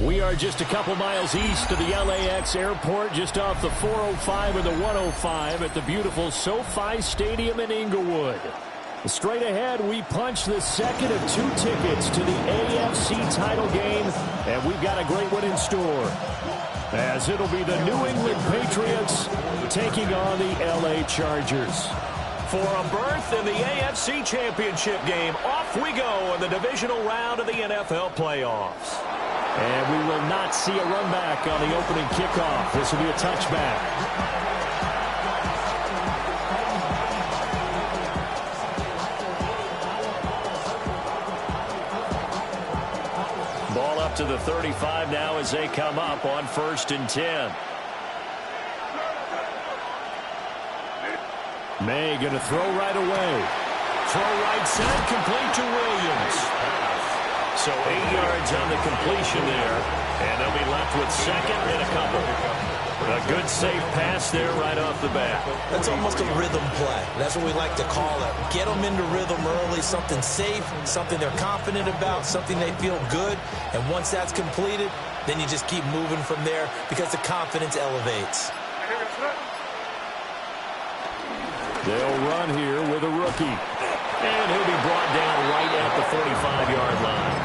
We are just a couple miles east of the LAX airport, just off the 405 and the 105 at the beautiful SoFi Stadium in Inglewood. Straight ahead, we punch the second of 2 tickets to the AFC title game, and we've got a great one in store, as it'll be the New England Patriots taking on the LA Chargers. For a berth in the AFC Championship game, off we go in the divisional round of the NFL playoffs. And we will not see a run back on the opening kickoff. This will be a touchback. Ball up to the 35 now as they come up on 1st and 10. May going to throw right away. Throw right side, complete to Williams. So 8 yards on the completion there, and they'll be left with second and a couple. A good safe pass there right off the bat. That's almost a rhythm play. That's what we like to call it. Get them into rhythm early, something safe, something they're confident about, something they feel good. And once that's completed, then you just keep moving from there because the confidence elevates. They'll run here with a rookie. And he'll be brought down right at the 45-yard line.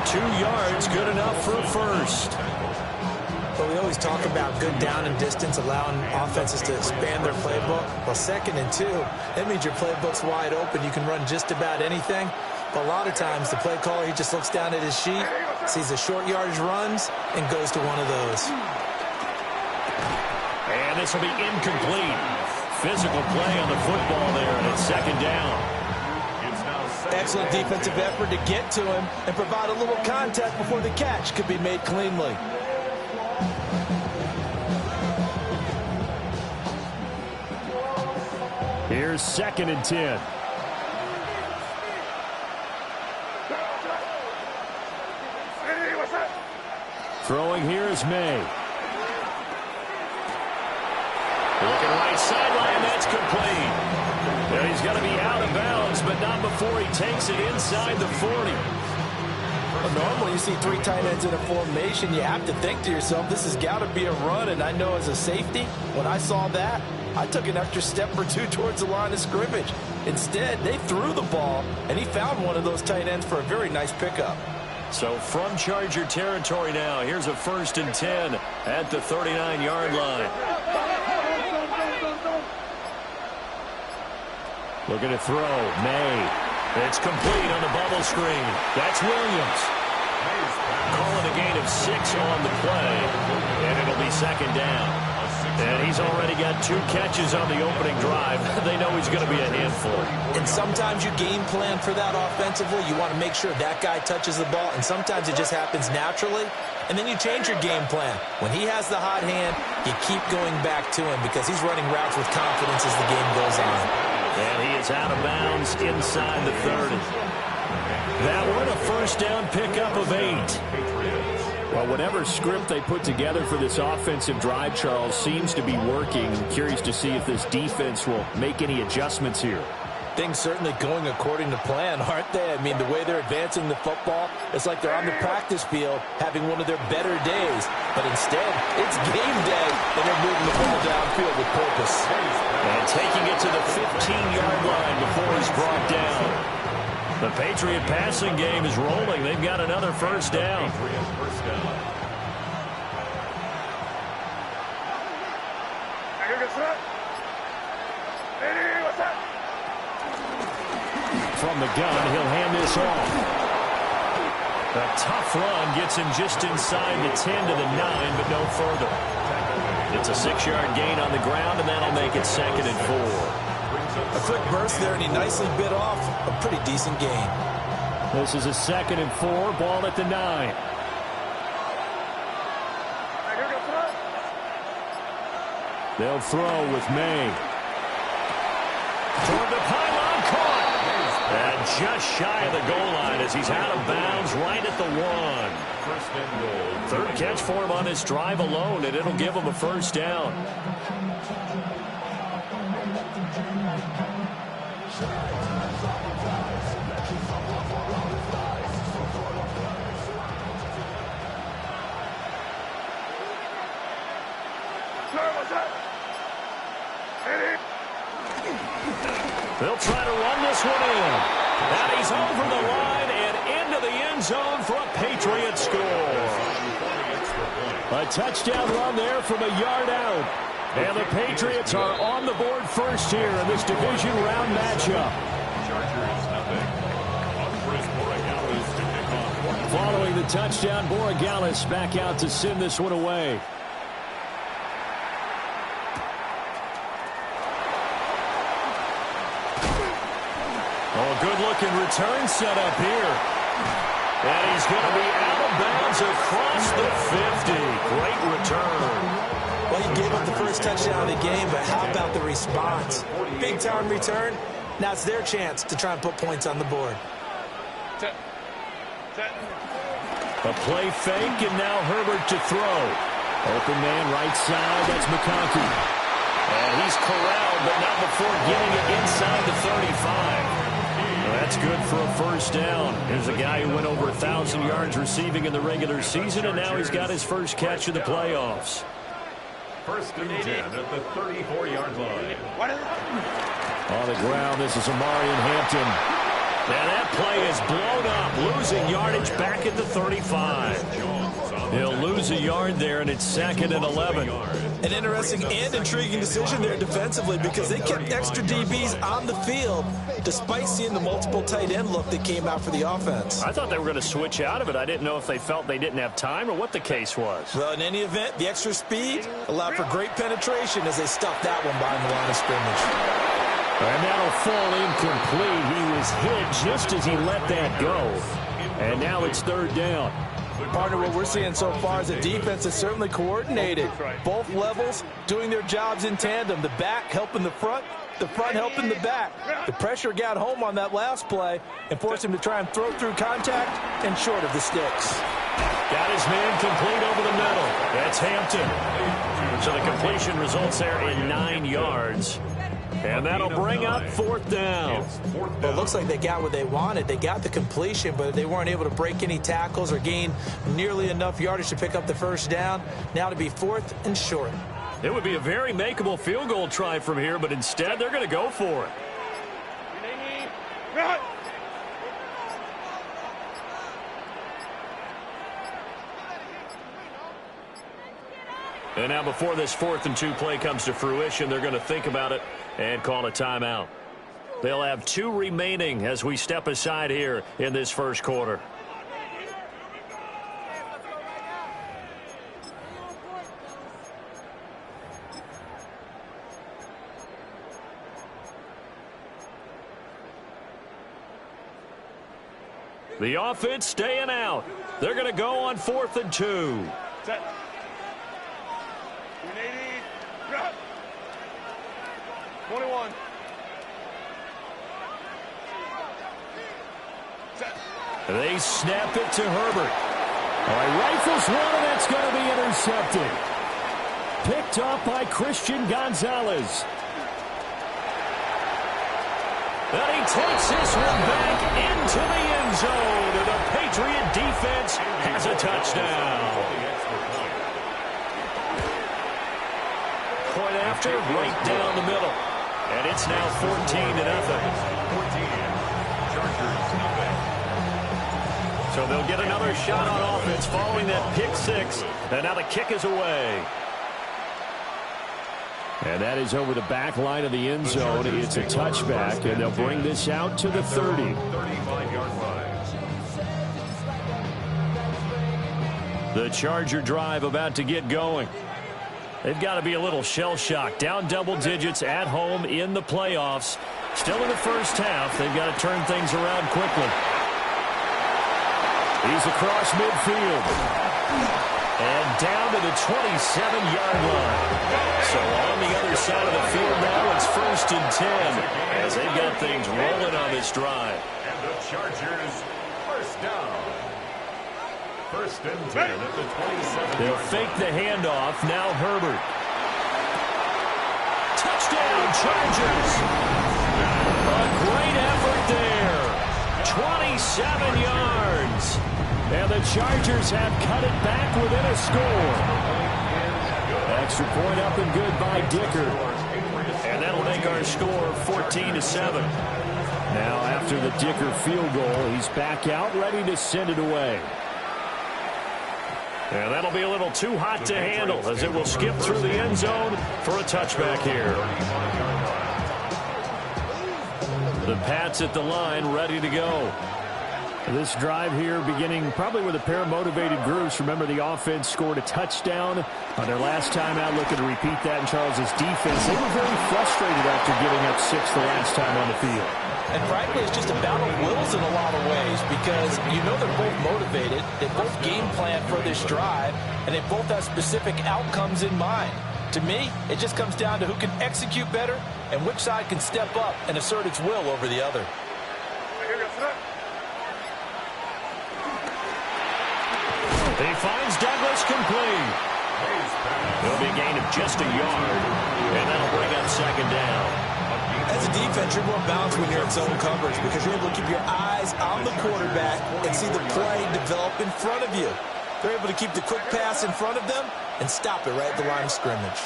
2 yards, good enough for a first. But we always talk about good down and distance, allowing offenses to expand their playbook. Well, 2nd and 2, that means your playbook's wide open. You can run just about anything. But a lot of times, the play caller, he just looks down at his sheet, sees the short yardage runs, and goes to one of those. And this will be incomplete. Physical play on the football there, and it's 2nd down. Excellent defensive effort to get to him and provide a little contact before the catch could be made cleanly. Here's 2nd and 10. Throwing here is May. Looking right sideline, that's complete. Well, he's going to be out of bounds, but not before he takes it inside the 40. Well, normally you see 3 tight ends in a formation, you have to think to yourself, this has got to be a run, and I know as a safety, when I saw that, I took an extra step or 2 towards the line of scrimmage. Instead, they threw the ball, and he found one of those tight ends for a very nice pickup. So from Charger territory now, here's a 1st and 10 at the 39-yard line. Looking to throw. May. It's complete on the bubble screen. That's Williams. Calling a gain of 6 on the play. And it'll be 2nd down. And he's already got 2 catches on the opening drive. They know he's going to be a handful. And sometimes you game plan for that offensively. You want to make sure that guy touches the ball. And sometimes it just happens naturally. And then you change your game plan. When he has the hot hand, you keep going back to him because he's running routes with confidence as the game goes on. And he is out of bounds inside the 30. That one, a 1st down pickup of 8. Well, whatever script they put together for this offensive drive, Charles, seems to be working. I'm curious to see if this defense will make any adjustments here. Things certainly going according to plan, aren't they? I mean, the way they're advancing the football, it's like they're on the practice field having one of their better days. But instead, it's game day, and they're moving the ball downfield with purpose. And taking it to the 15-yard line before he's brought down. The Patriot passing game is rolling. They've got another 1st down. From the gun, he'll hand this off. A tough run gets him just inside the 10 to the 9, but no further. It's a 6-yard gain on the ground, and that'll make it 2nd and 4. A quick burst there, and he nicely bit off a pretty decent gain. This is a 2nd and 4, ball at the 9. They'll throw with May. Toward the pylon, caught. And just shy of the goal line as he's out of bounds right at the 1. 3rd catch for him on this drive alone, and it'll give him a 1st down. They'll try to run this one in. And he's over the line and into the end zone for a Patriot score. A touchdown run there from a yard out. And the Patriots are on the board first here in this division round matchup. Following the touchdown, Borregales back out to send this one away. Oh, good-looking return set up here. And he's going to be out of bounds across the 50. Great return. Well, he gave up the first touchdown of the game, but how about the response? Big-time return. Now it's their chance to try and put points on the board. A play fake, and now Herbert to throw. Open man right side, that's McConkey. And he's corralled, but not before getting it inside the 35. Well, that's good for a first down. Here's a guy who went over 1,000 yards receiving in the regular season, and now he's got his first catch of the playoffs. First and 10 at the 34-yard line. On the ground, this is Amarian Hampton. And that play is blown up, losing yardage back at the 35. He'll lose a yard there, and it's 2nd and 11. An interesting and intriguing decision there defensively because they kept extra DBs on the field despite seeing the multiple tight end look that came out for the offense. I thought they were going to switch out of it. I didn't know if they felt they didn't have time or what the case was. Well, in any event, the extra speed allowed for great penetration as they stuffed that one behind the line of scrimmage. And that'll fall incomplete. He was hit just as he let that go. And now it's 3rd down. Partner, what we're seeing so far is the defense is certainly coordinated. Both levels doing their jobs in tandem. The back helping the front helping the back. The pressure got home on that last play and forced him to try and throw through contact and short of the sticks. Got his man complete over the middle. That's Hampton. So the completion results there in 9 yards. And that'll bring up 4th down. Well, it looks like they got what they wanted. They got the completion, but they weren't able to break any tackles or gain nearly enough yardage to pick up the first down. Now to be 4th and short. It would be a very makeable field goal try from here, but instead they're going to go for it. And now before this 4th and 2 play comes to fruition, they're going to think about it and call a timeout. They'll have 2 remaining as we step aside here in this first quarter. The offense staying out. They're going to go on 4th and 2. Set. 21. Set. They snap it to Herbert. All right, rifles one, and that's going to be intercepted. Picked up by Christian Gonzalez. And he takes this one back into the end zone. And the Patriot defense has a touchdown. Point after, right down the middle. And it's now 14-0. So they'll get another shot on offense following that pick 6. And now the kick is away. And that is over the back line of the end zone. It's a touchback, and they'll bring this out to the 30. 35-yard line. The Charger drive about to get going. They've got to be a little shell-shocked. Down double digits at home in the playoffs. Still in the first half. They've got to turn things around quickly. He's across midfield. And down to the 27-yard line. So on the other side of the field now, it's 1st and 10 as they've got things rolling on this drive. And the Chargers, first down. 1st and 10 at the 27. They'll fake the handoff. Now Herbert. Touchdown, Chargers. A great effort there. 27 yards. And the Chargers have cut it back within a score. Extra point up and good by Dicker. And that'll make our score 14-7. Now after the Dicker field goal, he's back out ready to send it away. And that'll be a little too hot to handle as it will skip through the end zone for a touchback here. The Pats at the line ready to go. This drive here beginning probably with a pair of motivated groups. Remember, the offense scored a touchdown on their last time out, looking to repeat that in Charles's defense. They were very frustrated after giving up 6 the last time on the field. And frankly, it's just a battle of wills in a lot of ways because you know they're both motivated, they both game plan for this drive, and they both have specific outcomes in mind. To me, it just comes down to who can execute better and which side can step up and assert its will over the other. He finds Douglas complete. It'll be a gain of just a yard, and that'll bring up second down. As a defense, you're more balanced when you're in zone coverage because you're able to keep your eyes on the quarterback and see the play develop in front of you. They're able to keep the quick pass in front of them and stop it right at the line of scrimmage.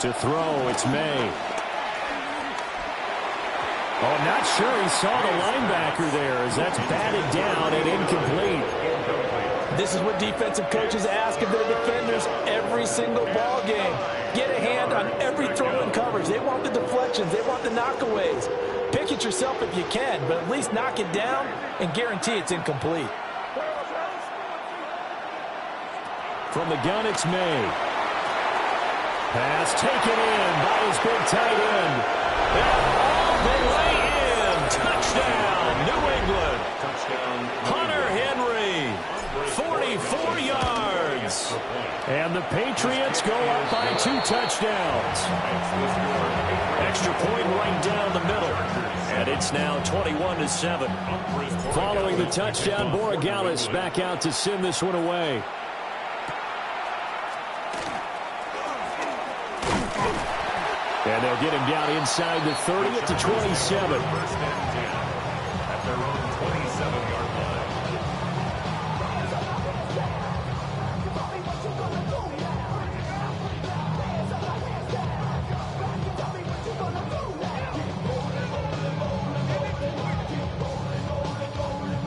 To throw, it's May. Oh, I'm not sure he saw the linebacker there as that's batted down and incomplete. This is what defensive coaches ask of their defenders every single ball game. Get a hand on every throw in coverage. They want the deflections. They want the knockaways. Pick it yourself if you can, but at least knock it down and guarantee it's incomplete. From the gun, it's May. Pass taken in by his big tight end. All the way in. Touchdown, New England. Hunter Henry, 44 yards. And the Patriots go up by 2 touchdowns. Extra point right down the middle. And it's now 21-7. Following the touchdown, Borregales back out to send this one away. And they'll get him down inside the 30 at the 27. First and 10 at their own 27-yard line.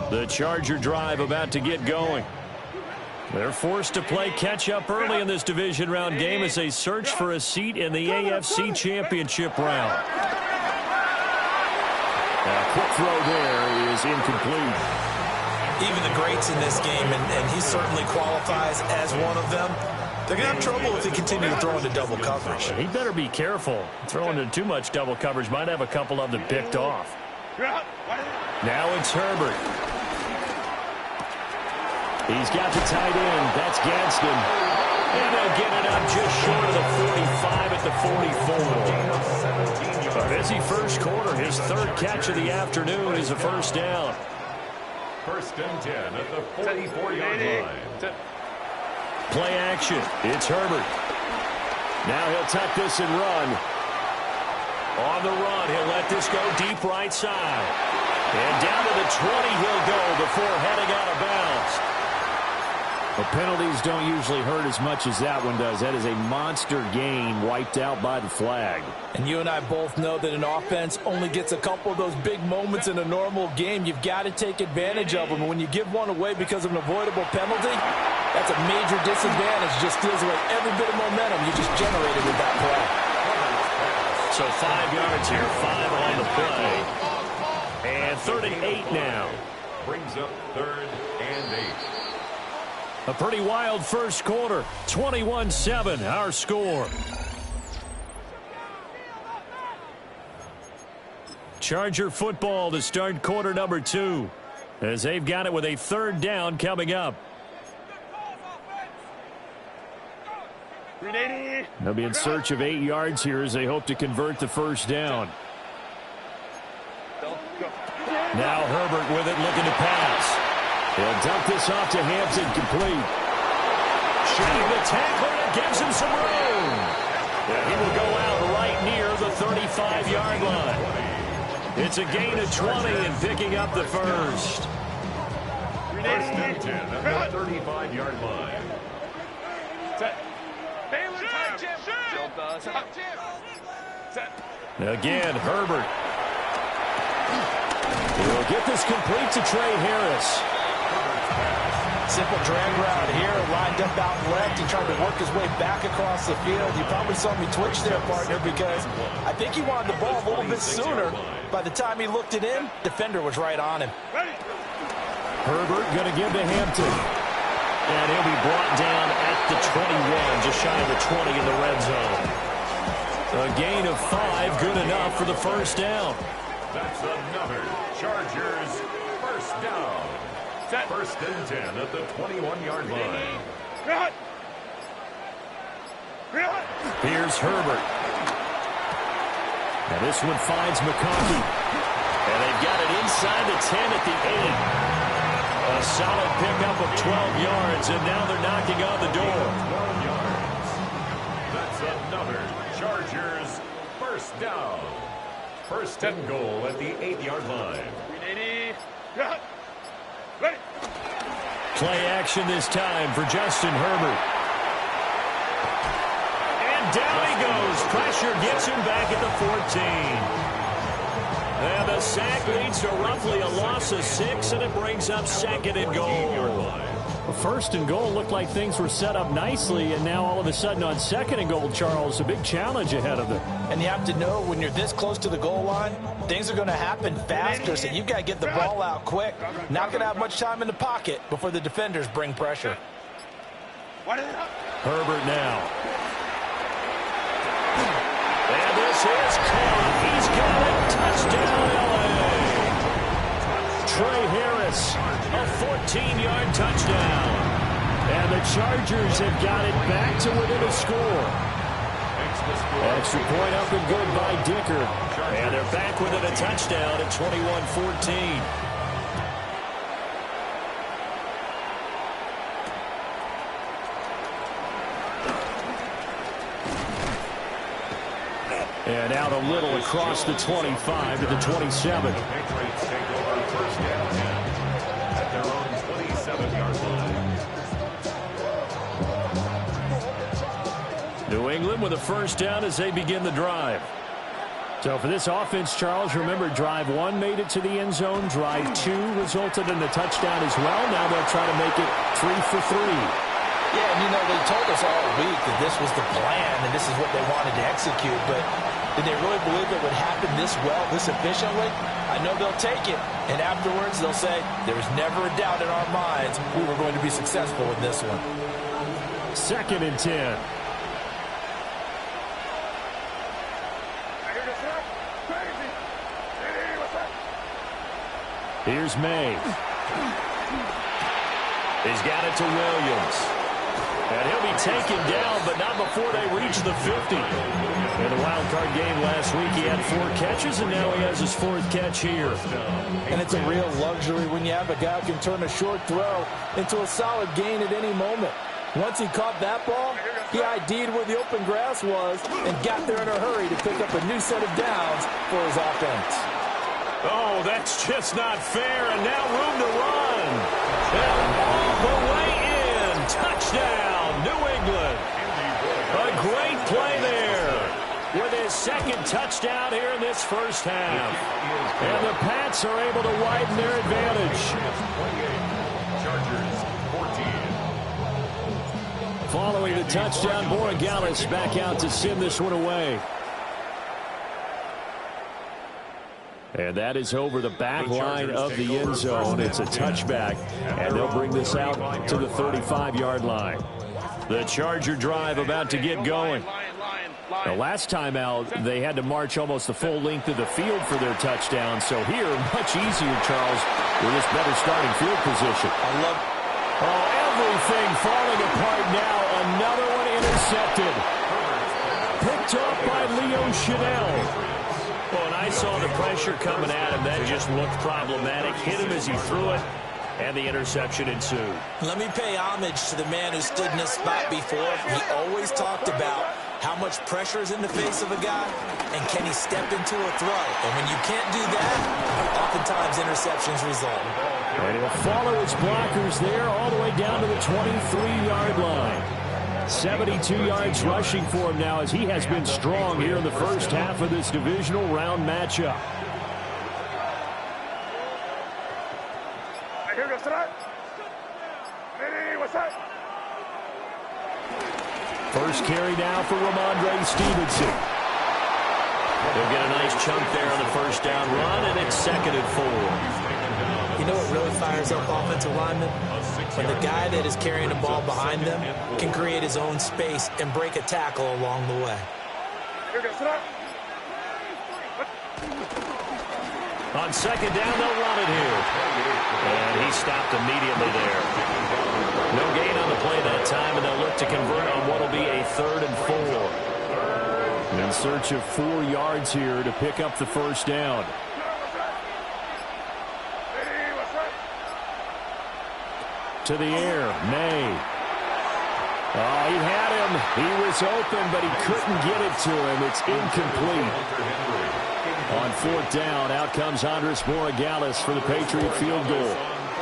The Charger drive about to get going. They're forced to play catch-up early in this division round game as they search for a seat in the AFC Championship round. A quick throw there is incomplete. Even the greats in this game, and he certainly qualifies as one of them, they're going to have trouble if they continue to throw into double coverage. He better be careful. Throwing into too much double coverage might have a couple of them picked off. Now it's Herbert. He's got the tight end. That's Gadsden. And they'll get it up just short of the 45 at the 44. A busy first quarter. His third catch of the afternoon is a first down. First and 10 at the 44-yard line. Play action. It's Herbert. Now he'll tuck this and run. On the run, he'll let this go deep right side. And down to the 20 he'll go before heading out of bounds. The penalties don't usually hurt as much as that one does. That is a monster gain wiped out by the flag. And you and I both know that an offense only gets a couple of those big moments in a normal game. You've got to take advantage of them. And when you give one away because of an avoidable penalty, that's a major disadvantage. Just steals away every bit of momentum you just generated with that play. So 5 yards here, 5 on the play. And 3rd and 8 now. Brings up 3rd and 8. A pretty wild first quarter. 21-7, our score. Charger football to start quarter number 2. As they've got it with a 3rd down coming up. They'll be in search of 8 yards here as they hope to convert the first down. Now Herbert with it, looking to pass. He'll dump this off to Hampton, complete. Shooting the tackler, that gives him some room. And he will go out right near the 35-yard line. It's a gain of 20 and picking up the first. First and 10 at the 35-yard line. Again, Herbert. He'll get this complete to Trey Harris. Simple drag route here, lined up out left. He tried to work his way back across the field. You probably saw me twitch there, partner, because I think he wanted the ball a little bit sooner. By the time he looked it in, defender was right on him. Herbert going to give to Hampton. And he'll be brought down at the 21, just shy of the 20 in the red zone. A gain of 5, good enough for the first down. That's another Chargers first down. First and 10 at the 21-yard line. Here's Herbert. Now this one finds McConkey. And they've got it inside the 10 at the 8. A solid pickup of 12 yards, and now they're knocking on the door. 12 yards. That's another Chargers first down. First and goal at the 8-yard line. Play action this time for Justin Herbert. And down he goes. Pressure gets him back at the 14. And the sack leads to roughly a loss of 6, and it brings up second and goal. First and goal looked like things were set up nicely, and now all of a sudden on second and goal, Charles, a big challenge ahead of them. And you have to know when you're this close to the goal line, things are going to happen faster, so you've got to get the ball out quick. Not going to have much time in the pocket before the defenders bring pressure. Herbert now. And this is caught. He's got it. Touchdown, L.A. Trey Harris, A 14-yard touchdown. and the Chargers have got it back to within a score. Extra point up and good by Dicker. And they're back within a touchdown at 21-14. And out a little across the 25 to the 27. The Patriots take over first and 10 at their own 27-yard line. New England with a first down as they begin the drive. So for this offense, Charles, remember, drive 1 made it to the end zone. Drive 2 resulted in a touchdown as well. Now they'll try to make it 3 for 3. Yeah, and you know, they told us all week that this was the plan and this is what they wanted to execute, but did they really believe it would happen this well, this efficiently? I know they'll take it, and afterwards they'll say, there was never a doubt in our minds we were going to be successful in this one. Second and 10. Here's May. He's got it to Williams. And he'll be taken down, but not before they reach the 50. In the wild card game last week, he had 4 catches, and now he has his 4th catch here. And it's a real luxury when you have a guy who can turn a short throw into a solid gain at any moment. Once he caught that ball, he ID'd where the open grass was and got there in a hurry to pick up a new set of downs for his offense. Oh, that's just not fair, and now room to run. And all the way in. Touchdown, New England. A great play there with his second touchdown here in this first half. And the Pats are able to widen their advantage. Chargers 14. Following the touchdown, Borregales back out to send this one away. And that is over the back line of the end zone. It's a touchback, and they'll bring this out to the 35-yard line. The Charger drive about to get going. The last time out, they had to march almost the full length of the field for their touchdown. So here, much easier, Charles, with this better starting field position. Everything falling apart now. Another one intercepted. Picked off by Leo Chanel. Well, and I saw the pressure coming at him. That just looked problematic. Hit him as he threw it, and the interception ensued. Let me pay homage to the man who stood in this spot before. He always talked about how much pressure is in the face of a guy, and can he step into a throw. And when you can't do that, oftentimes interceptions result. And he'll follow his blockers there all the way down to the 23-yard line. 72 yards rushing for him now as he has been strong here in the first half of this divisional round matchup. First carry now for Ramondre Stevenson. They'll get a nice chunk there on the first down run, and it's 2nd and 4. You know what really fires up offensive linemen? When the guy that is carrying the ball behind them can create his own space and break a tackle along the way. On 2nd down, they'll run it here. And he stopped immediately there. No gain on the play that time, and they'll look to convert on what will be a 3rd and 4. In search of 4 yards here to pick up the first down. To the air, May. Oh, he had him. He was open, but he couldn't get it to him. It's incomplete. On 4th down, out comes Andres Borregales for the Patriot field goal.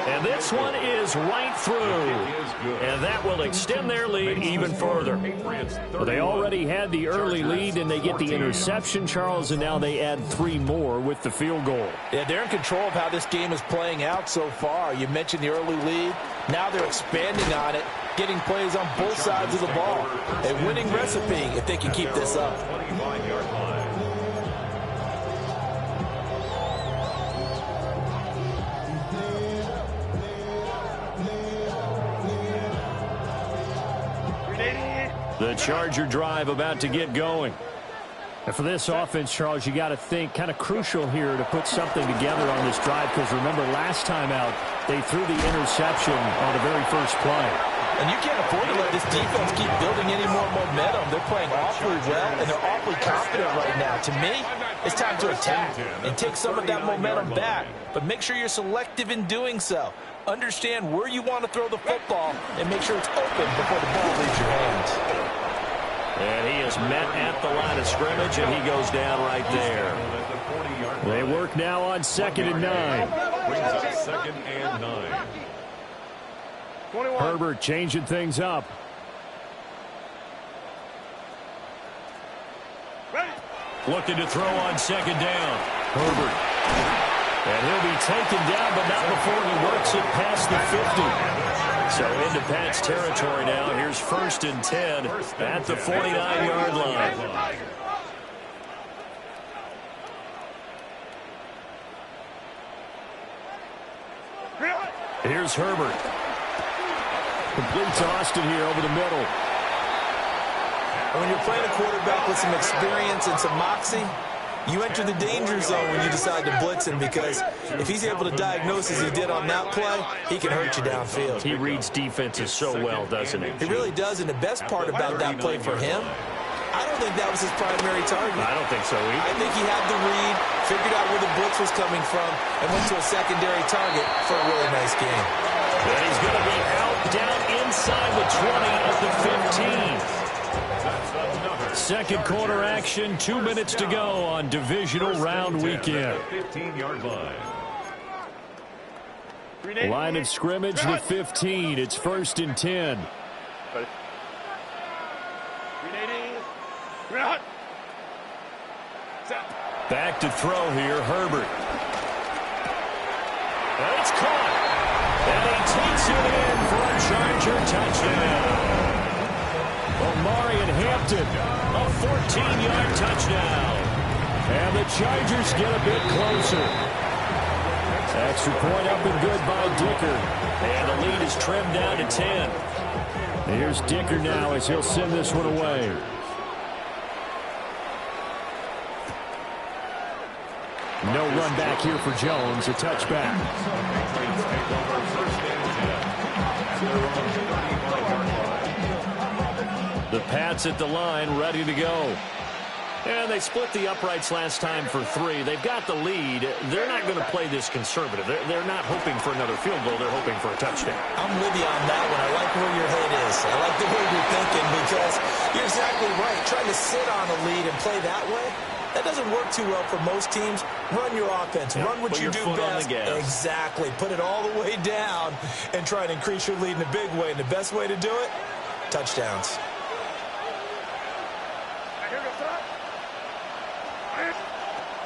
And this one is right through. And that will extend their lead even further. Well, they already had the early lead, and they get the interception, Charles, and now they add 3 more with the field goal. Yeah, they're in control of how this game is playing out so far. You mentioned the early lead. Now they're expanding on it, getting plays on both sides of the ball. A winning recipe if they can keep this up. The Charger drive about to get going. And for this offense, Charles, you got to think kind of crucial here to put something together on this drive, because remember last time out they threw the interception on the very first play. And you can't afford to let this defense keep building any more momentum. They're playing awfully well, and they're awfully confident right now. To me, it's time to attack and take some of that momentum back. But make sure you're selective in doing so. Understand where you want to throw the football and make sure it's open before the ball leaves your hands. And he is met at the line of scrimmage, and he goes down right there. They work now on 2nd and 9. Brings up 2nd and 9. 21. Herbert changing things up. Ready. Looking to throw on 2nd down. Herbert. And he'll be taken down, but not before he works it past the 50. So into Pat's territory now. Here's 1st and 10 at the 49-yard line. Here's Herbert. Complete to Austin here over the middle. When you're playing a quarterback with some experience and some moxie, you enter the danger zone when you decide to blitz him, because if he's able to diagnose as he did on that play, he can hurt you downfield. He reads defenses so well, doesn't he? He really does, and the best part about that play for him, I don't think that was his primary target. I don't think so either. I think he had the read, figured out where the blitz was coming from, and went to a secondary target for a really nice game. And he's going to be out down inside the 20 at the 15. Second quarter action, 2 minutes to go on divisional round weekend. 15-yard line. Line of scrimmage, the 15. It's 1st and 10. Back to throw here, Herbert. And it's caught. And he takes it in for a Charger touchdown. Omarion Hampton, A 14-yard touchdown. and the Chargers get a bit closer. Extra point up and good by Dicker. And the lead is trimmed down to 10. Here's Dicker now as he'll send this one away. No run back here for Jones. A touchback. The Pats at the line, ready to go. And they split the uprights last time for 3. They've got the lead. They're not going to play this conservative. They're not hoping for another field goal. They're hoping for a touchdown. I'm with you on that one. I like where your head is. I like the way you're thinking, because you're exactly right. Trying to sit on a lead and play that way, that doesn't work too well for most teams. Run your offense. Run what you do best. Exactly. Put it all the way down and try and increase your lead in a big way. And the best way to do it, touchdowns.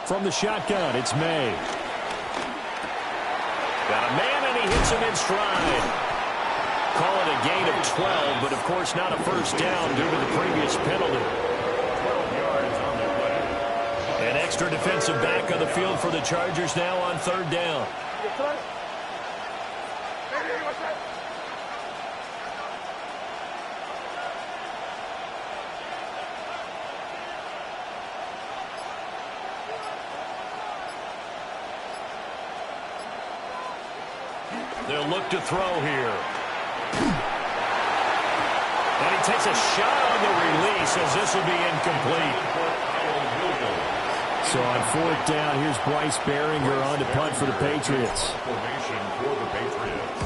From the shotgun, it's May. Got a man, and he hits him in stride. Call it a gain of 12, but of course not a first down due to the previous penalty. 12 yards on the play. An extra defensive back on the field for the Chargers now on third down. They'll look to throw here. And he takes a shot on the release as this will be incomplete. So on fourth down, here's Bryce Behringer on to punt for the Patriots. Formation for the Patriots.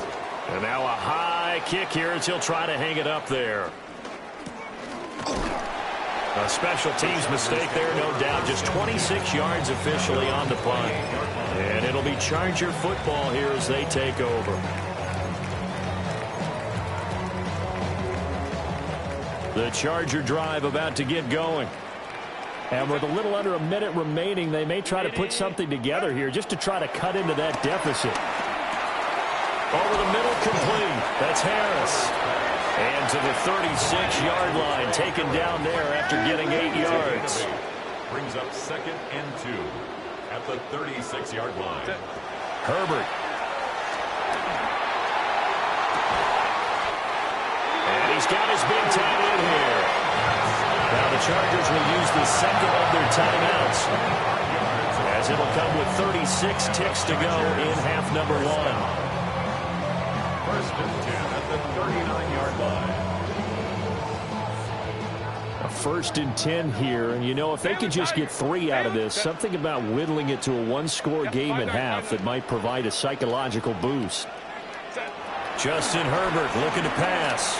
And now a high kick here as he'll try to hang it up there. A special teams mistake there, no doubt. Just 26 yards officially on the punt. And it'll be Charger football here as they take over. The Charger drive about to get going. And with a little under a minute remaining, they may try to put something together here just to try to cut into that deficit. Over the middle, complete. That's Harris. And to the 36-yard line, taken down there after getting 8 yards. Brings up 2nd and 2 at the 36-yard line. Herbert. And he's got his big time in here. Now the Chargers will use the second of their timeouts, as it'll come with 36 ticks to go in half number 1. 1st and 10 at the 39-yard line. A 1st and 10 here, and you know, if they could just get 3 out of this, something about whittling it to a one-score game at half that might provide a psychological boost. Justin Herbert looking to pass.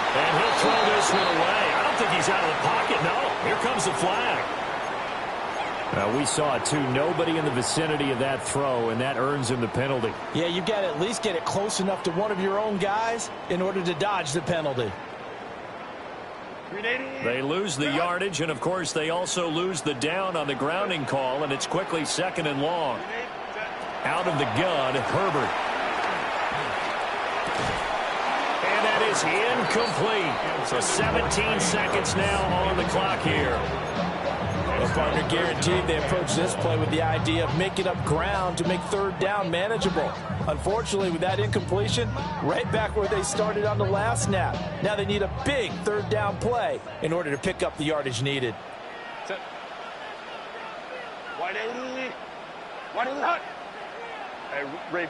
And he'll throw this one away. I don't think he's out of the pocket. No, here comes the flag. We saw it too. Nobody in the vicinity of that throw, and that earns him the penalty. Yeah, you've got to at least get it close enough to one of your own guys in order to dodge the penalty. They lose the yardage, and of course they also lose the down on the grounding call, and it's quickly 2nd and long. Out of the gun, Herbert. And that is incomplete. So 17 seconds now on the clock here. Well, partner, guaranteed they approach this play with the idea of making up ground to make third down manageable. Unfortunately, with that incompletion, right back where they started on the last snap. Now they need a big third down play in order to pick up the yardage needed. Wide 80. Wide 80. Hey, Ray.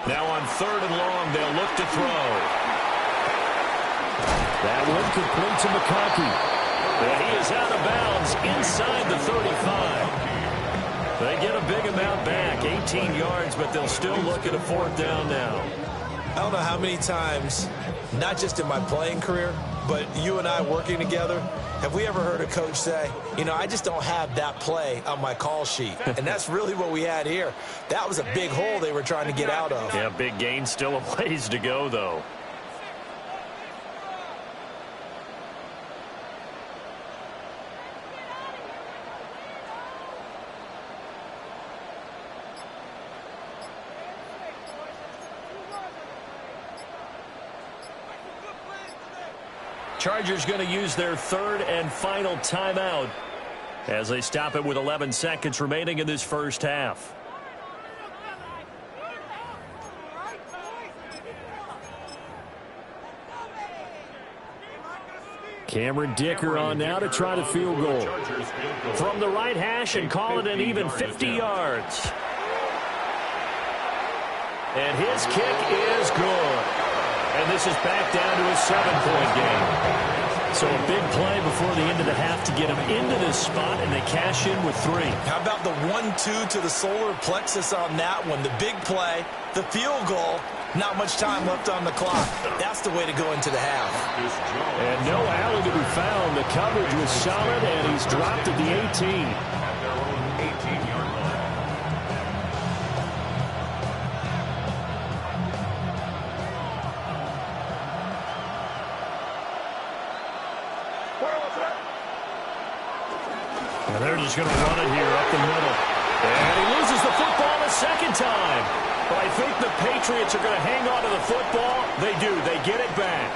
Now on 3rd and long, they'll look to throw. That one complete to McConkey. And he is out of bounds inside the 35. They get a big amount back, 18 yards, but they'll still look at a 4th down now. I don't know how many times, not just in my playing career, but you and I working together, have we ever heard a coach say, you know, I just don't have that play on my call sheet. And that's really what we had here. That was a big hole they were trying to get out of. Yeah, big gain, still a ways to go, though. Chargers going to use their 3rd and final timeout as they stop it with 11 seconds remaining in this first half. Cameron Dicker on now to try the field goal. From the right hash and call it an even 50 yards. And his kick is good. And this is back down to a 7-point game. So a big play before the end of the half to get them into this spot, and they cash in with 3. How about the 1-2 to the solar plexus on that one? The big play, the field goal, not much time left on the clock. That's the way to go into the half. And no alley to be found. The coverage was solid, and he's dropped at the 18. At their own 18-yard line. And they're just going to run it here up the middle. And he loses the football a second time. But I think the Patriots are going to hang on to the football. They do. They get it back.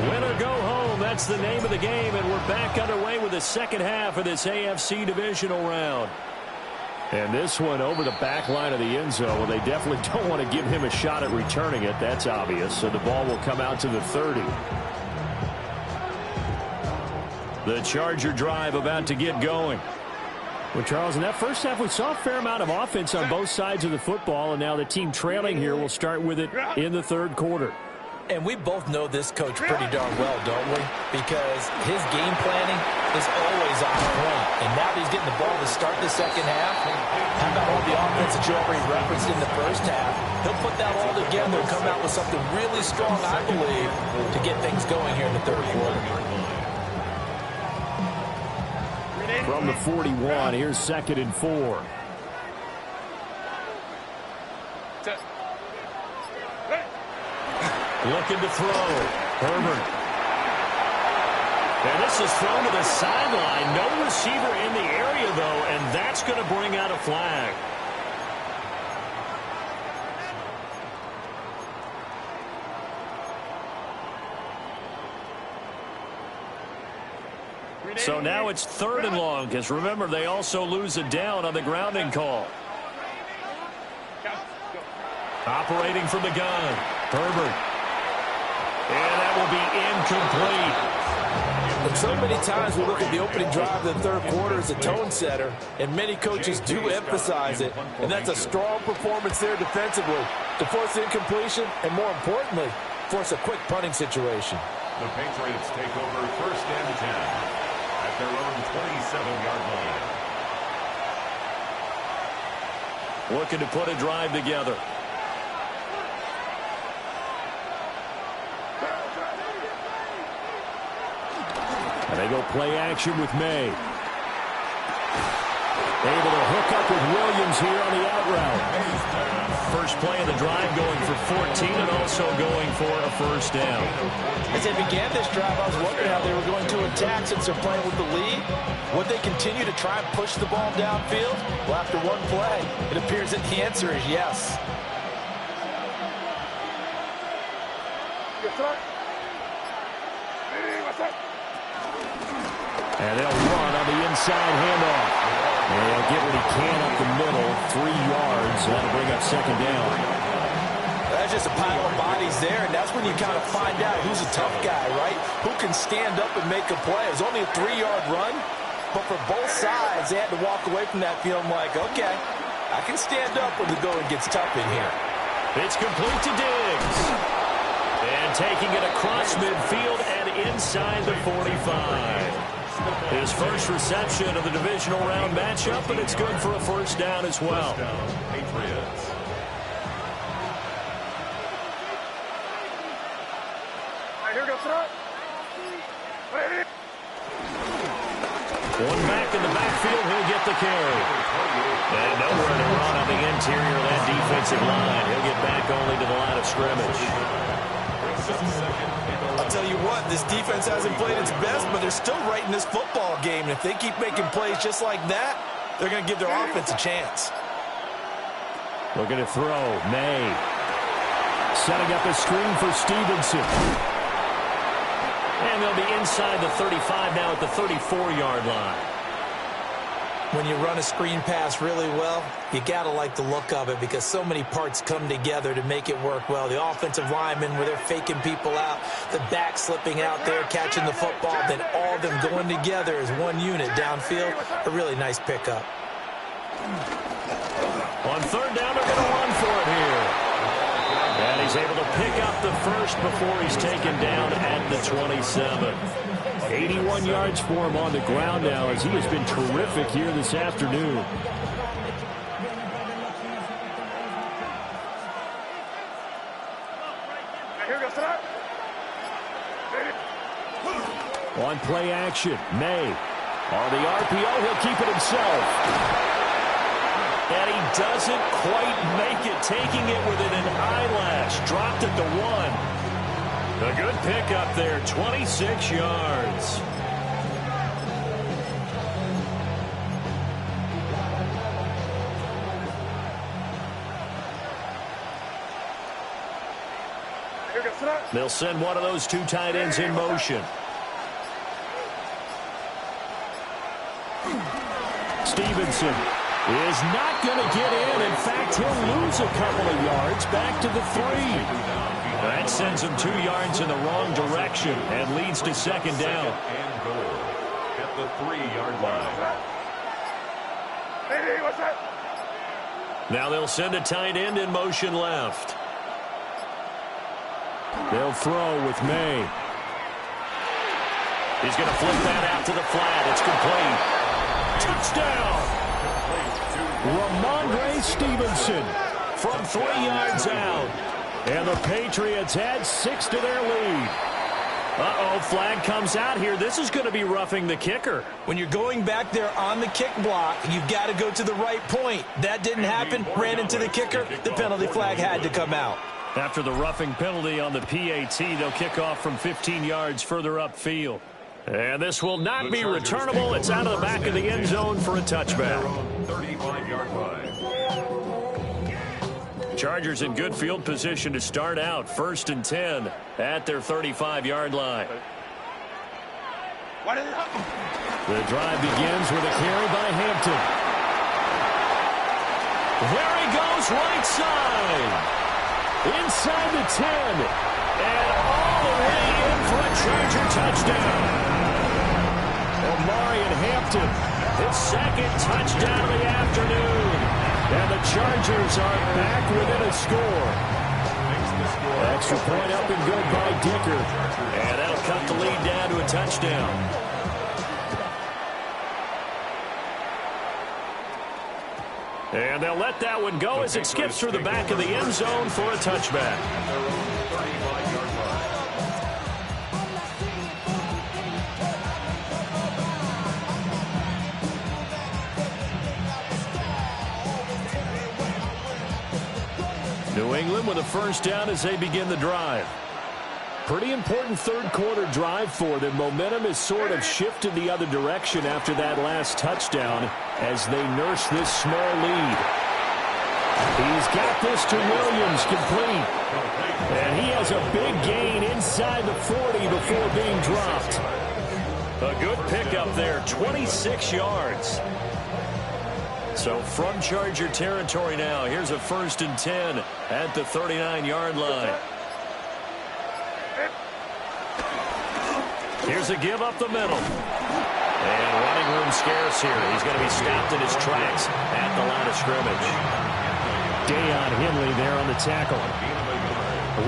Win or go home. That's the name of the game. And we're back underway with the second half of this AFC divisional round. And this one over the back line of the end zone. Well, they definitely don't want to give him a shot at returning it. That's obvious. So the ball will come out to the 30. The Charger drive about to get going. Well, Charles, in that first half, we saw a fair amount of offense on both sides of the football, and now the team trailing here will start with it in the third quarter. And we both know this coach pretty darn well, don't we? Because his game planning is always on point. And now that he's getting the ball to start the second half, how about all the offense that you already referenced in the first half? He'll put that all together and come out with something really strong, I believe, to get things going here in the third quarter. From the 41, here's 2nd and 4. Looking to throw. Herbert. And this is thrown to the sideline. No receiver in the area, though, and that's going to bring out a flag. So now it's 3rd and long, because remember, they also lose a down on the grounding call. Operating from the gun. Herbert. And that will be incomplete. And so many times we look at the opening drive of the third quarter as a tone setter, and many coaches do emphasize it. And that's a strong performance there defensively to force incompletion and, more importantly, force a quick punting situation. The Patriots take over 1st and 10 at their own 27-yard line. Looking to put a drive together. And they go play action with May. Able to hook up with Williams here on the out route. First play of the drive going for 14 and also going for a first down. As they began this drive, I was wondering how they were going to attack since they're playing with the lead. Would they continue to try and push the ball downfield? Well, after one play, it appears that the answer is yes. And they'll run on the inside handoff. And they'll get what he can up the middle, 3 yards. That'll bring up 2nd down. That's just a pile of bodies there, and that's when you kind of find out who's a tough guy, right? Who can stand up and make a play. It was only a 3-yard run, but for both sides, they had to walk away from that feeling like, okay, I can stand up when the going gets tough in here. It's complete to Diggs. And taking it across midfield and inside the 45. His first reception of the divisional round matchup, and it's good for a first down as well. Patriots. One back in the backfield, he'll get the carry. And nowhere to run on the interior of that defensive line. He'll get back only to the line of scrimmage. I'll tell you what, this defense hasn't played its best, but they're still right in this football game. And if they keep making plays just like that, they're going to give their offense a chance. Looking to throw. May. Setting up a screen for Stevenson. And they'll be inside the 35 now at the 34-yard line. When you run a screen pass really well, you got to like the look of it because so many parts come together to make it work well. The offensive linemen, where they're faking people out, the back slipping out there, catching the football, then all of them going together as one unit downfield. A really nice pickup. On 3rd down, they're going to run for it here. And he's able to pick up the first before he's taken down at the 27. 81 yards for him on the ground now as he has been terrific here this afternoon. On play action, May. On the RPO, he'll keep it himself. And he doesn't quite make it, taking it within an eyelash. Dropped at the 1. A good pickup there, 26 yards. They'll send one of those two tight ends in motion. Stevenson is not going to get in. In fact, he'll lose a couple of yards back to the 3. That sends him 2 yards in the wrong direction and leads to second down. And goal at the 3-yard line. Hey, what's that? Now they'll send a tight end in motion left. They'll throw with May. He's going to flip that out to the flat. It's complete. Touchdown! Ramondre Stevenson from 3 yards out. And the Patriots add 6 to their lead. Uh-oh, flag comes out here. This is going to be roughing the kicker. When you're going back there on the kick block, you've got to go to the right point. That didn't happen. Ran into the kicker. The penalty flag had to come out. After the roughing penalty on the PAT, they'll kick off from 15 yards further upfield. And this will not be returnable. It's out of the back of the end zone for a touchback. 35-yard line. Chargers in good field position to start out. 1st and 10 at their 35-yard line. The drive begins with a carry by Hampton. There he goes, right side. Inside the 10. And all the way in for a Charger touchdown. Omarion Hampton, his 2nd touchdown of the afternoon. And the Chargers are back within a score. Extra point up and good by Dicker. And that'll cut the lead down to a touchdown. And they'll let that one go as it skips through the back of the end zone for a touchback. New England with a first down as they begin the drive. Pretty important third-quarter drive for them. Momentum has sort of shifted the other direction after that last touchdown as they nurse this small lead. He's got this to Williams, complete. And he has a big gain inside the 40 before being dropped. A good pickup there, 26 yards. So from Charger territory now, here's a 1st and 10 at the 39-yard line. Here's a give up the middle. And running room scarce here. He's going to be stopped in his tracks at the line of scrimmage. Deion Henley there on the tackle.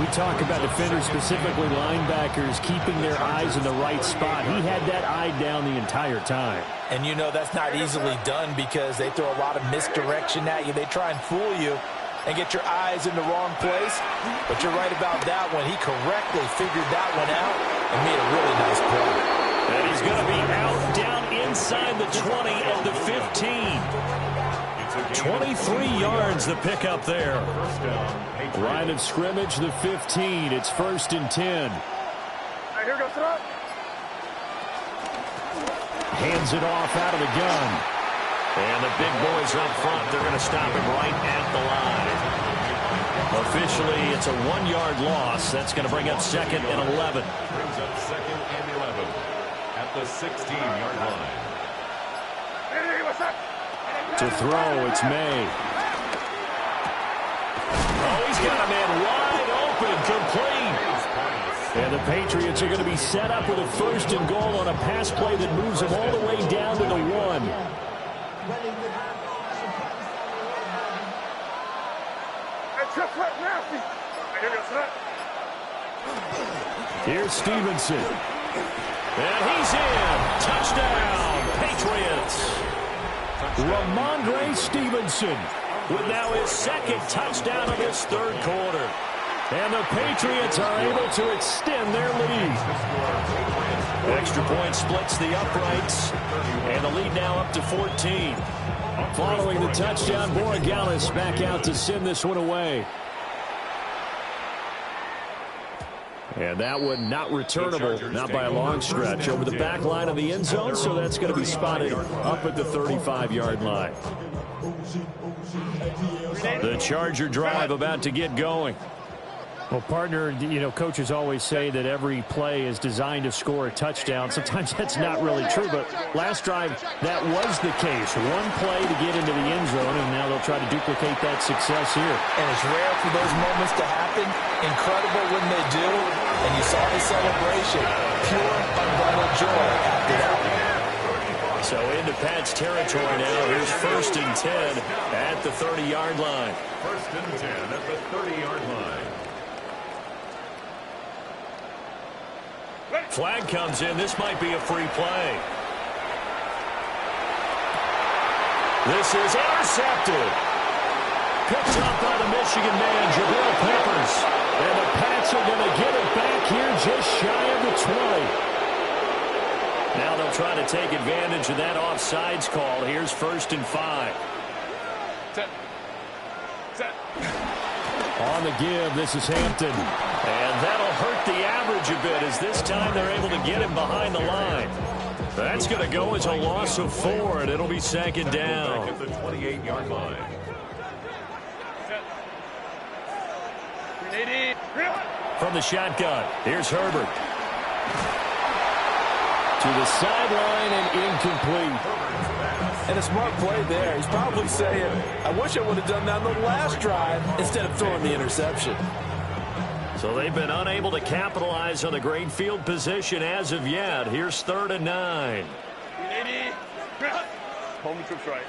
We talk about defenders, specifically linebackers, keeping their eyes in the right spot. He had that eye down the entire time. And you know that's not easily done because they throw a lot of misdirection at you. They try and fool you and get your eyes in the wrong place. But you're right about that one. He correctly figured that one out and made a really nice play. And he's going to be out down inside the 20 and the 15. 23 yards the pickup there. Line of scrimmage, the 15. It's 1st and 10. Here goes it. Hands it off out of the gun. And the big boys up front, they're going to stop him right at the line. Officially, it's a 1-yard loss. That's going to bring up 2nd and 11. Brings up 2nd and 11 at the 16-yard line. Hey, what's that? To throw, it's May. Oh, he's got a man wide open, complete. And the Patriots are going to be set up with a 1st and goal on a pass play that moves them all the way down to the 1. Here's Stevenson. And he's in. Touchdown, Patriots. Ramondre Stevenson with now his 2nd touchdown of this 3rd quarter. And the Patriots are able to extend their lead. Extra point splits the uprights, and the lead now up to 14. Following the touchdown, Borregales back out to send this one away. And that one not returnable, not by a long stretch, over the back line of the end zone, so that's going to be spotted up at the 35-yard line. The Charger drive about to get going. Well, partner, you know, coaches always say that every play is designed to score a touchdown. Sometimes that's not really true, but last drive, that was the case. One play to get into the end zone, and now they'll try to duplicate that success here. And it's rare for those moments to happen. Incredible when they do. And you saw the celebration. Pure, unbridled joy after that one. So into Pat's territory now. Here's 1st and 10 at the 30-yard line. 1st and 10 at the 30-yard line. Flag comes in. This might be a free play. This is intercepted. Picked up by the Michigan man, Jabril Peppers. And the Pats are going to get it back here just shy of the 20. Now they'll try to take advantage of that offsides call. Here's 1st and 5. Set. On the give, this is Hampton. And that'll hurt the average a bit as this time they're able to get him behind the line. That's going to go as a loss of 4, and it'll be 2nd down. At the 28-yard line. From the shotgun, here's Herbert. To the sideline and incomplete. And a smart play there. He's probably saying, I wish I would have done that on the last drive instead of throwing the interception. So they've been unable to capitalize on the great field position as of yet. Here's 3rd and 9. Home trips right.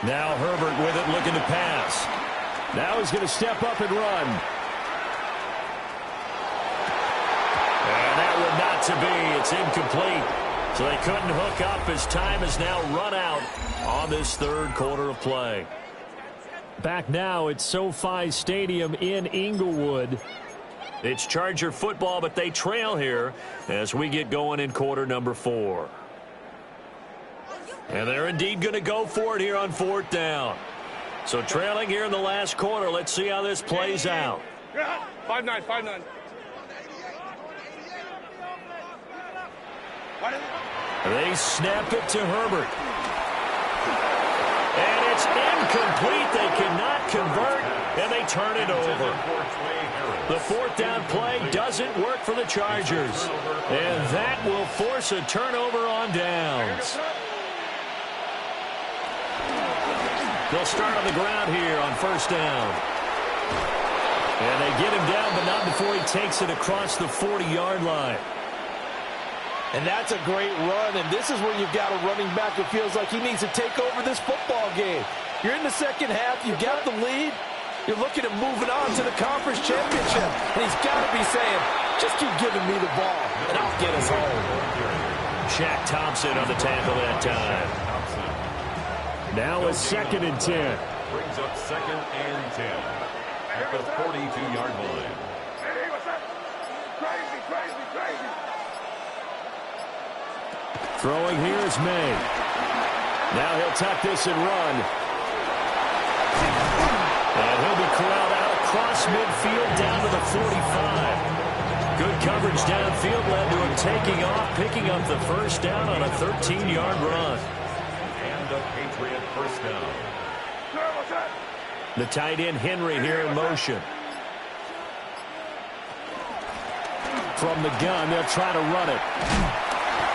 Now Herbert with it, looking to pass. Now he's going to step up and run. And that would not to be. It's incomplete. So they couldn't hook up as time has now run out on this 3rd quarter of play. Back now at SoFi Stadium in Inglewood. It's Charger football, but they trail here as we get going in quarter number 4. And they're indeed going to go for it here on 4th down. So trailing here in the last quarter. Let's see how this plays out. 5-9, 5-9. They snap it to Herbert. And it's incomplete. They cannot convert, and they turn it over. The 4th down play doesn't work for the Chargers. And that will force a turnover on downs. They'll start on the ground here on 1st down. And they get him down, but not before he takes it across the 40-yard line. And that's a great run, and this is where you've got a running back who feels like he needs to take over this football game. You're in the 2nd half, you've got the lead, you're looking at moving on to the conference championship, and he's got to be saying, just keep giving me the ball, and I'll get us home. Shaq Thompson on the tackle that time. Now a 2nd and 10. Brings up 2nd and 10 at the 42-yard line. Hey, what's up? Crazy. Throwing here is May. Now he'll tuck this and run. And he'll be corralled out across midfield down to the 45. Good coverage downfield led to him taking off, picking up the 1st down on a 13-yard run. And a Patriot 1st down. The tight end Henry here in motion. From the gun, they'll try to run it.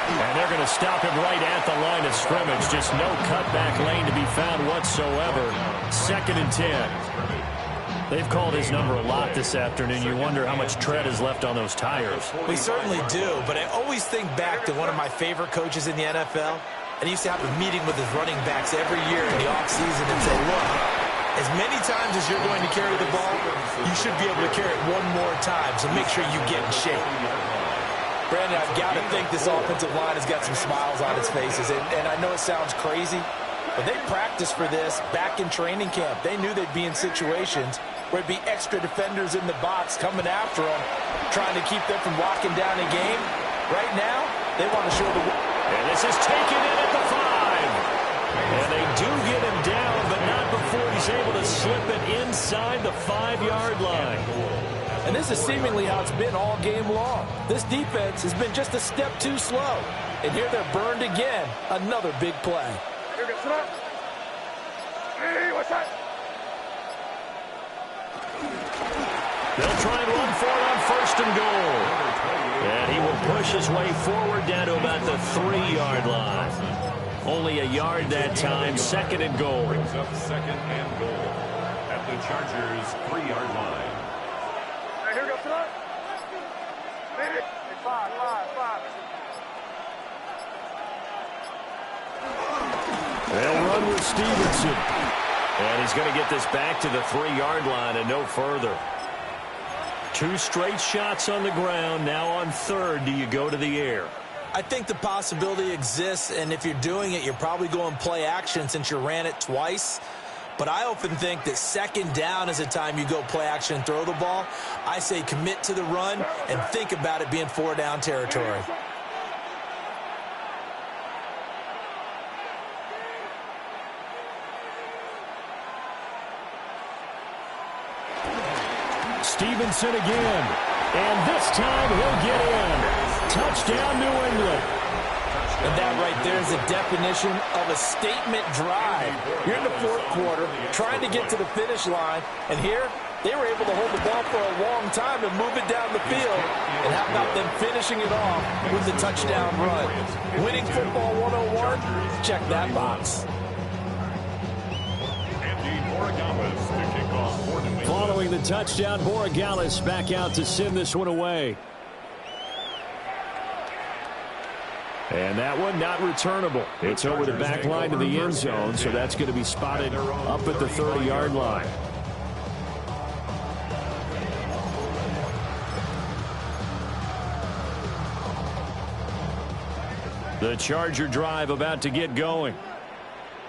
And they're going to stop him right at the line of scrimmage. Just no cutback lane to be found whatsoever. 2nd and 10. They've called his number a lot this afternoon. You wonder how much tread is left on those tires. We certainly do, but I always think back to one of my favorite coaches in the NFL. And he used to have a meeting with his running backs every year in the offseason and say, look, as many times as you're going to carry the ball, you should be able to carry it one more time, so make sure you get in shape. Brandon, I've got to think this offensive line has got some smiles on its faces. And I know it sounds crazy, but they practiced for this back in training camp. They knew they'd be in situations where it'd be extra defenders in the box coming after them, trying to keep them from locking down a game. Right now, they want to show the... And this is taken in at the 5. And they do get him down, but not before he's able to slip it inside the 5-yard line. And this is seemingly how it's been all game long. This defense has been just a step too slow. And here they're burned again. Another big play. Hey, what's that? They'll try and run for it on 1st and goal. And he will push his way forward down to about the 3-yard line. Only a yard that time, 2nd and goal. Brings up 2nd and goal at the Chargers' 3-yard line. Hey, here we go, son. Hey, 5. They'll run with Stevenson. And he's going to get this back to the 3-yard line and no further. 2 straight shots on the ground. Now on 3rd, do you go to the air? I think the possibility exists, and if you're doing it, you're probably going play action since you ran it twice. But I often think that 2nd down is the time you go play action and throw the ball. I say commit to the run and think about it being 4-down territory. Stevenson again. And this time he'll get in. Touchdown, New England. And that right there is a definition of a statement drive. You're in the 4th quarter, trying to get to the finish line, and here they were able to hold the ball for a long time and move it down the field. And how about them finishing it off with the touchdown run? Winning football 101? Check that box. Following the touchdown, Borregales back out to send this one away. And that one not returnable. It's over the back line to the end zone, so that's going to be spotted up at the 30-yard line. The Charger drive about to get going.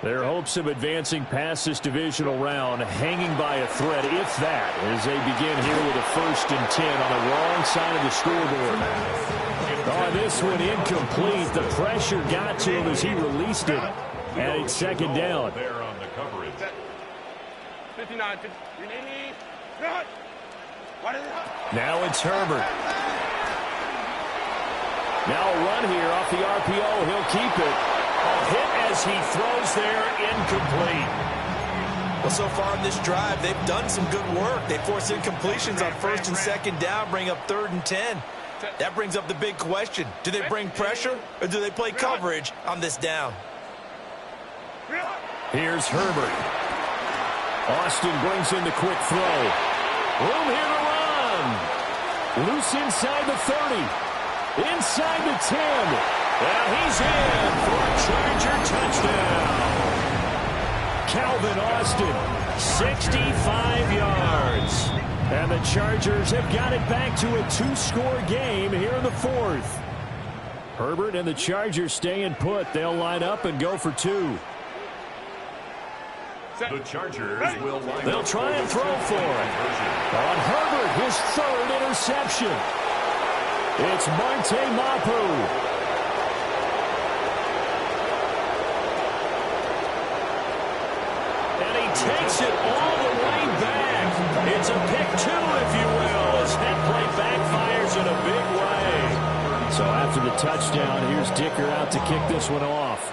Their hopes of advancing past this divisional round hanging by a thread, if that, as they begin here with a 1st and 10 on the wrong side of the scoreboard. Oh, this one incomplete. The pressure got to him as he released it. And it's 2nd down. There on the coverage. 59, 50. Now it's Herbert. Now a run here off the RPO. He'll keep it. A hit as he throws there, incomplete. Well, so far in this drive, they've done some good work. They force incompletions on 1st and 2nd down, bring up 3rd and 10. That brings up the big question. Do they bring pressure or do they play coverage on this down? Here's Herbert. Austin brings in the quick throw. Room here to run. Loose inside the 30. Inside the 10. Well, he's in for a Charger touchdown. Calvin Austin, 65 yards. And the Chargers have got it back to a 2-score game here in the 4th. Herbert and the Chargers staying put. They'll line up and go for 2. The Chargers will line They'll try and throw for it. On Herbert, his 3rd interception. It's Marte Mapu. Takes it all the way back. It's a pick 2, if you will, as that play backfires in a big way. So after the touchdown, here's Dicker out to kick this one off.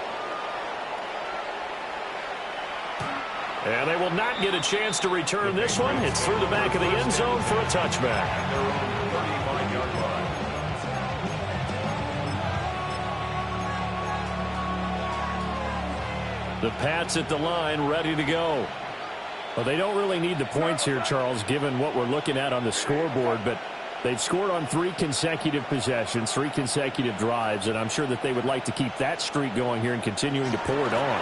And they will not get a chance to return this one. It's through the back of the end zone for a touchback. The Pats at the line, ready to go. Well, they don't really need the points here, Charles, given what we're looking at on the scoreboard, but they've scored on 3 consecutive possessions, 3 consecutive drives, and I'm sure that they would like to keep that streak going here and continuing to pour it on.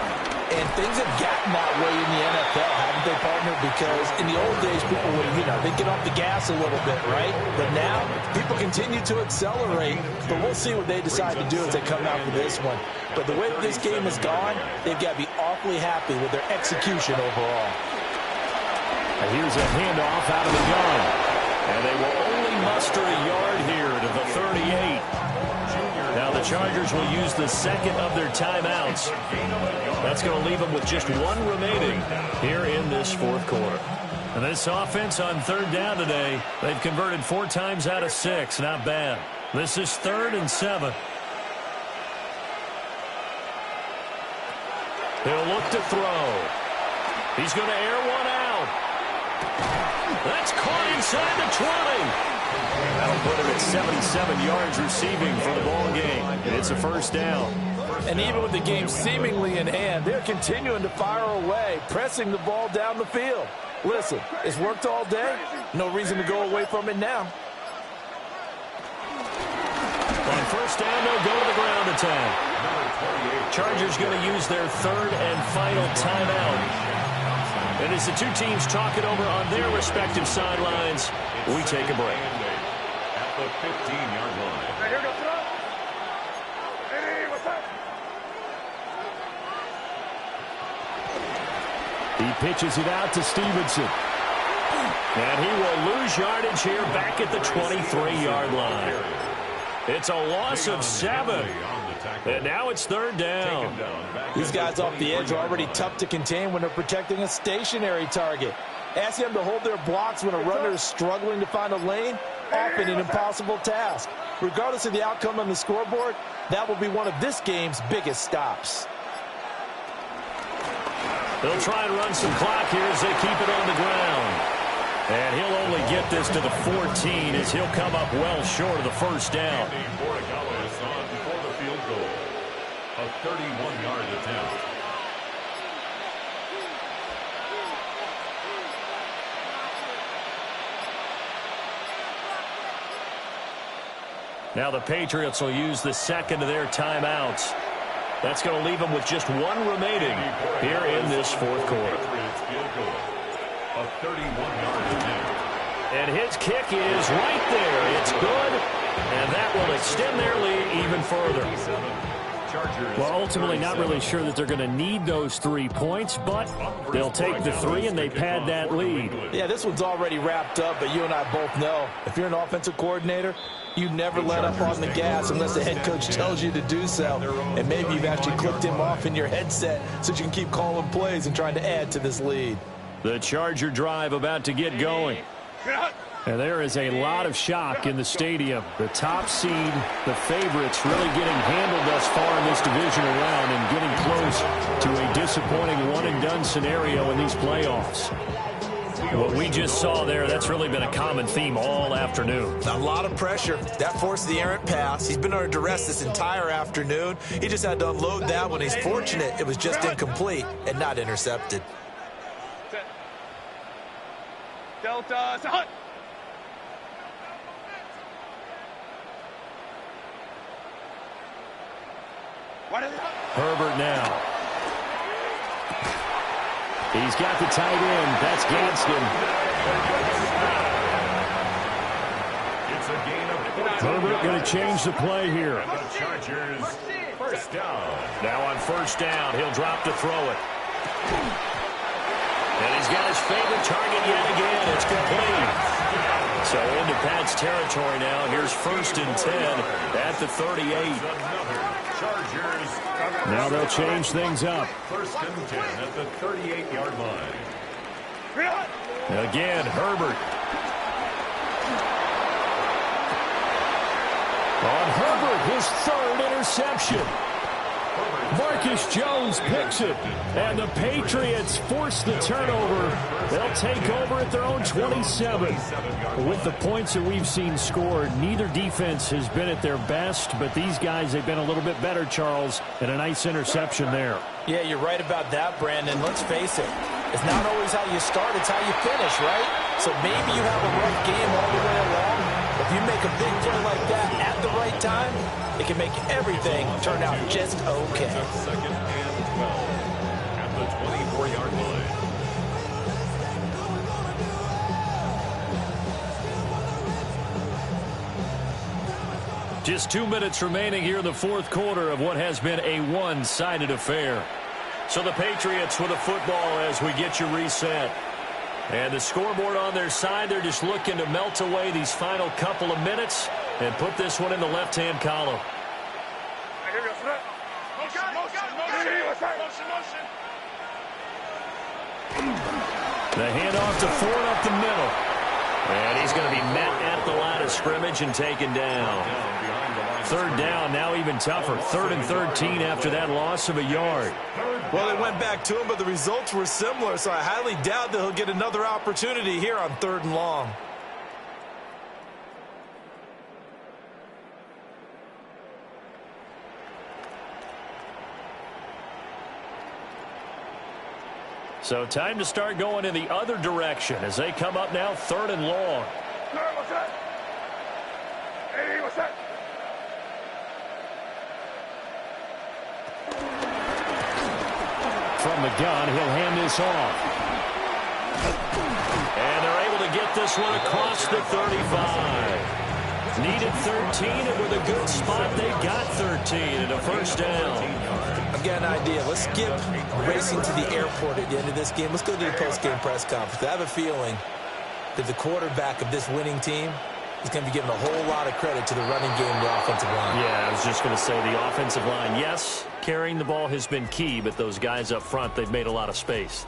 And things have gotten that way in the NFL, haven't they, partner? Because in the old days, people would, they'd get off the gas a little bit, right? But now, people continue to accelerate, but we'll see what they decide to do as they come out for this one. But the way that this game has gone, they've got to be awfully happy with their execution overall. And here's a handoff out of the gun. And they will only muster a yard here to the 38. Now the Chargers will use the second of their timeouts. That's going to leave them with just one remaining here in this fourth quarter. And this offense on third down today, they've converted 4 times out of 6. Not bad. This is 3rd and 7. He'll look to throw. He's going to air one out. That's caught inside the 20. That'll put him at 77 yards receiving for the ball game. It's a first down. And even with the game seemingly in hand, they're continuing to fire away, pressing the ball down the field. Listen, it's worked all day. No reason to go away from it now. On first down, they'll go to the ground attack. Chargers going to use their 3rd and final timeout. And as the two teams talk it over on their respective sidelines, we take a break. At the 15-yard line. Here goes throw. Hey, what's up? He pitches it out to Stevenson. And he will lose yardage here back at the 23-yard line. It's a loss of 7. And now it's 3rd down. These guys off the edge are already tough to contain when they're protecting a stationary target. Ask them to hold their blocks when a runner is struggling to find a lane, often an impossible task. Regardless of the outcome on the scoreboard, that will be one of this game's biggest stops. They'll try and run some clock here as they keep it on the ground. And he'll only get this to the 14 as he'll come up well short of the first down. For the field goal. A 31-yard attempt. Now the Patriots will use the second of their timeouts. That's going to leave them with just one remaining here in this fourth quarter. A 31-yard attempt. And his kick is right there. It's good, and that will extend their lead even further. Well, ultimately not really sure that they're going to need those 3 points, but they'll take the 3 and they pad that lead. Yeah, this one's already wrapped up, but you and I both know if you're an offensive coordinator, you never let up on the gas unless the head coach tells you to do so. And maybe you've actually clicked him off in your headset so you can keep calling plays and trying to add to this lead. The Charger drive about to get going. And there is a lot of shock in the stadium. The top seed, the favorites, really getting handled thus far in this divisional round and getting close to a disappointing one-and-done scenario in these playoffs. What we just saw there, that's really been a common theme all afternoon. A lot of pressure. That forced the errant pass. He's been under duress this entire afternoon. He just had to unload that one. He's fortunate it was just incomplete and not intercepted. Delta, hut. Herbert now. He's got the tight end. That's Gadsden. It's a gain of Herbert going to change the play here. the Chargers. First down. Now on first down, he'll drop to throw it. And he's got his favorite target yet again. It's complete. So into Pat's territory now. Here's 1st and 10 at the 38. Chargers. Now they'll change things up. 1st and 10 at the 38-yard line. Again, Herbert. On Herbert, his 3rd interception. Marcus Jones picks it, and the Patriots force the turnover. They'll take over at their own 27. With the points that we've seen scored, neither defense has been at their best, but these guys have been a little bit better, Charles, and a nice interception there. Yeah, you're right about that, Brandon. Let's face it. It's not always how you start, it's how you finish, right? So maybe you have a rough game all the way along. If you make a big play like that at the right time, it can make everything turn out just okay. 2nd and 12 at the 24-yard line. Just 2 minutes remaining here in the fourth quarter of what has been a one-sided affair. So the Patriots with a football as we get you reset. And the scoreboard on their side, they're just looking to melt away these final couple of minutes and put this one in the left-hand column. The handoff to Ford up the middle. And he's going to be met at the line of scrimmage and taken down. Third down, now even tougher. 3rd and 13 after that loss of a yard. Well, they went back to him, but the results were similar, so I highly doubt that he'll get another opportunity here on 3rd and long. So time to start going in the other direction as they come up now 3rd and long. From the gun, he'll hand this off. And they're able to get this one across the 35. Needed 13, and with a good spot, they got 13 and a first down. I've got an idea. Let's skip racing to the airport at the end of this game. Let's go to the post-game press conference. I have a feeling that the quarterback of this winning team is going to be given a whole lot of credit to the running game and the offensive line. Yeah, I was just going to say the offensive line, yes, carrying the ball has been key, but those guys up front, they've made a lot of space.